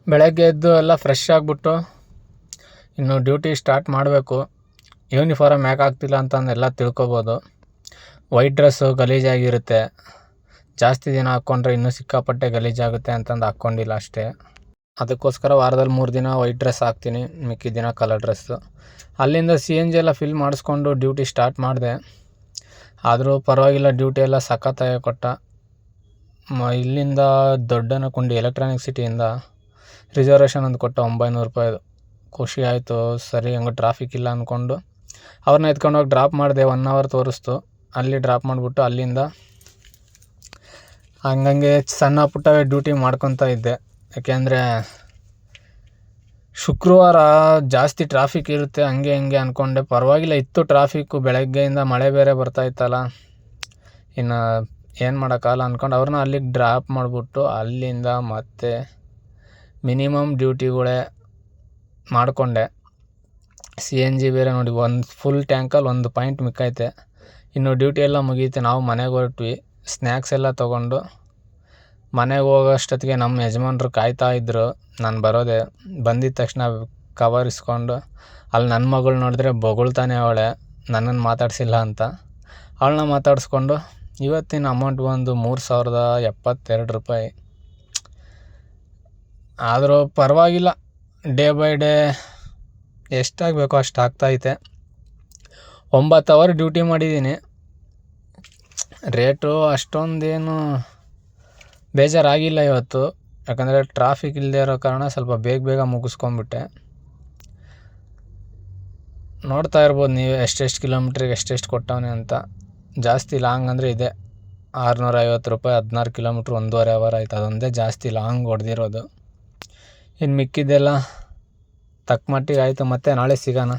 ಬೆಳಗ್ಗೆ ಎದ್ದು ಎಲ್ಲ ಫ್ರೆಶ್ ಆಗಿಬಿಟ್ಟು ಇನ್ನು ಡ್ಯೂಟಿ ಸ್ಟಾರ್ಟ್ ಮಾಡಬೇಕು. ಯೂನಿಫಾರಮ್ ಯಾಕೆ ಆಗ್ತಿಲ್ಲ ಅಂತಂದೆಲ್ಲ ತಿಳ್ಕೊಬೋದು. ವೈಟ್ ಡ್ರೆಸ್ಸು ಗಲೀಜಾಗಿರುತ್ತೆ, ಜಾಸ್ತಿ ದಿನ ಹಾಕ್ಕೊಂಡ್ರೆ ಇನ್ನೂ ಸಿಕ್ಕಾಪಟ್ಟೆ ಗಲೀಜಾಗುತ್ತೆ ಅಂತಂದು ಹಾಕ್ಕೊಂಡಿಲ್ಲ ಅಷ್ಟೇ. ಅದಕ್ಕೋಸ್ಕರ ವಾರದಲ್ಲಿ 3 ದಿನ ವೈಟ್ ಡ್ರೆಸ್ ಹಾಕ್ತೀನಿ, ಮಿಕ್ಕಿದ ದಿನ ಕಲರ್ ಡ್ರೆಸ್ಸು. ಅಲ್ಲಿಂದ CNG ಎಲ್ಲ ಫಿಲ್ ಮಾಡಿಸ್ಕೊಂಡು ಡ್ಯೂಟಿ ಸ್ಟಾರ್ಟ್ ಮಾಡಿದೆ. ಆದರೂ ಪರವಾಗಿಲ್ಲ, ಡ್ಯೂಟಿ ಎಲ್ಲ ಸಖತ್ತಾಗಿ ಕೊಟ್ಟ. ಇಲ್ಲಿಂದ ದೊಡ್ಡನಕುಂಡಿ ಎಲೆಕ್ಟ್ರಾನಿಕ್ ಸಿಟಿಯಿಂದ ರಿಸರ್ವೇಷನ್ ಒಂದು ಕೊಟ್ಟ ₹900. ಖುಷಿ ಆಯಿತು. ಸರಿ, ಹಂಗೆ ಟ್ರಾಫಿಕ್ ಇಲ್ಲ ಅಂದ್ಕೊಂಡು ಅವ್ರನ್ನ ಎತ್ಕೊಂಡೋಗಿ ಡ್ರಾಪ್ ಮಾಡಿದೆ. 1 ಅವರ್ ತೋರಿಸ್ತು. ಅಲ್ಲಿ ಡ್ರಾಪ್ ಮಾಡಿಬಿಟ್ಟು ಅಲ್ಲಿಂದ ಹಂಗಂಗೆ ಸಣ್ಣ ಪುಟ್ಟವೇ ಡ್ಯೂಟಿ ಮಾಡ್ಕೊತಾ ಇದ್ದೆ. ಯಾಕೆಂದರೆ ಶುಕ್ರವಾರ ಜಾಸ್ತಿ ಟ್ರಾಫಿಕ್ ಇರುತ್ತೆ, ಹಂಗೆ ಹಿಂಗೆ ಅಂದ್ಕೊಂಡೆ. ಪರವಾಗಿಲ್ಲ, ಇತ್ತು ಟ್ರಾಫಿಕ್ಕು. ಬೆಳಗ್ಗೆಯಿಂದ ಮಳೆ ಬೇರೆ ಬರ್ತಾಯಿತ್ತಲ್ಲ, ಇನ್ನು ಏನು ಮಾಡೋಕ್ಕಾಗಲ್ಲ ಅಂದ್ಕೊಂಡು ಅವ್ರನ್ನ ಅಲ್ಲಿಗೆ ಡ್ರಾಪ್ ಮಾಡಿಬಿಟ್ಟು ಅಲ್ಲಿಂದ ಮತ್ತೆ ಮಿನಿಮಮ್ ಡ್ಯೂಟಿಗಳೇ ಮಾಡಿಕೊಂಡೆ. CNG ಬೇರೆ ನೋಡಿ, ಒಂದು ಫುಲ್ ಟ್ಯಾಂಕಲ್ಲಿ 1 ಪಾಯಿಂಟ್ ಮಿಕ್ಕೈತೆ. ಇನ್ನು ಡ್ಯೂಟಿ ಎಲ್ಲ ಮುಗೀತೆ. ನಾವು ಮನೆಗೆ ಹೊರಟ್ವಿ. ಸ್ನ್ಯಾಕ್ಸ್ ಎಲ್ಲ ತೊಗೊಂಡು ಮನೆಗೆ ಹೋಗೋಷ್ಟೊತ್ತಿಗೆ ನಮ್ಮ ಯಜಮಾನ್ರು ಕಾಯ್ತಾ ಇದ್ದರು ನಾನು ಬರೋದೆ. ಬಂದಿದ್ದ ತಕ್ಷಣ ಕವರ್ ಇಸ್ಕೊಂಡು ಅಲ್ಲಿ ನನ್ನ ಮಗಳು ನೋಡಿದ್ರೆ ಬೊಗಳ್ತಾನೆ ಅವಳೆ, ನನ್ನನ್ನು ಮಾತಾಡಿಸಿಲ್ಲ ಅಂತ. ಅವಳನ್ನ ಮಾತಾಡಿಸ್ಕೊಂಡು ಇವತ್ತಿನ ಅಮೌಂಟ್ ಬಂದು ₹3072. ಆದರೂ ಪರವಾಗಿಲ್ಲ, ಡೇ ಬೈ ಡೇ ಎಷ್ಟಾಗಬೇಕೋ ಅಷ್ಟು ಆಗ್ತಾಯಿದೆ. 9 ಅವರ್ ಡ್ಯೂಟಿ ಮಾಡಿದ್ದೀನಿ. ರೇಟು ಅಷ್ಟೊಂದೇನು ಬೇಜಾರಾಗಿಲ್ಲ ಇವತ್ತು, ಯಾಕಂದರೆ ಟ್ರಾಫಿಕ್ ಇಲ್ಲದೆ ಇರೋ ಕಾರಣ ಸ್ವಲ್ಪ ಬೇಗ ಮುಗಿಸ್ಕೊಂಬಿಟ್ಟೆ. ನೋಡ್ತಾ ಇರ್ಬೋದು ನೀವು ಎಷ್ಟೆಷ್ಟು ಕಿಲೋಮೀಟ್ರಿಗೆ ಎಷ್ಟೆಷ್ಟು ಕೊಟ್ಟವನೆ ಅಂತ. ಜಾಸ್ತಿ ಲಾಂಗ್ ಅಂದರೆ ಇದೆ, ₹650. 16 ಕಿಲೋಮೀಟ್ರ್ 1.5 ಅವರ್ ಆಯ್ತು. ಅದೊಂದೇ ಜಾಸ್ತಿ ಲಾಂಗ್ ಹೊಡೆದಿರೋದು. ಇನ್ನು ಮಿಕ್ಕಿದ್ದೆಲ್ಲ ತಕ್ಕ ಮಟ್ಟಿಗೆ ಆಯಿತು. ಮತ್ತೆ ನಾಳೆ ಸಿಗೋಣ.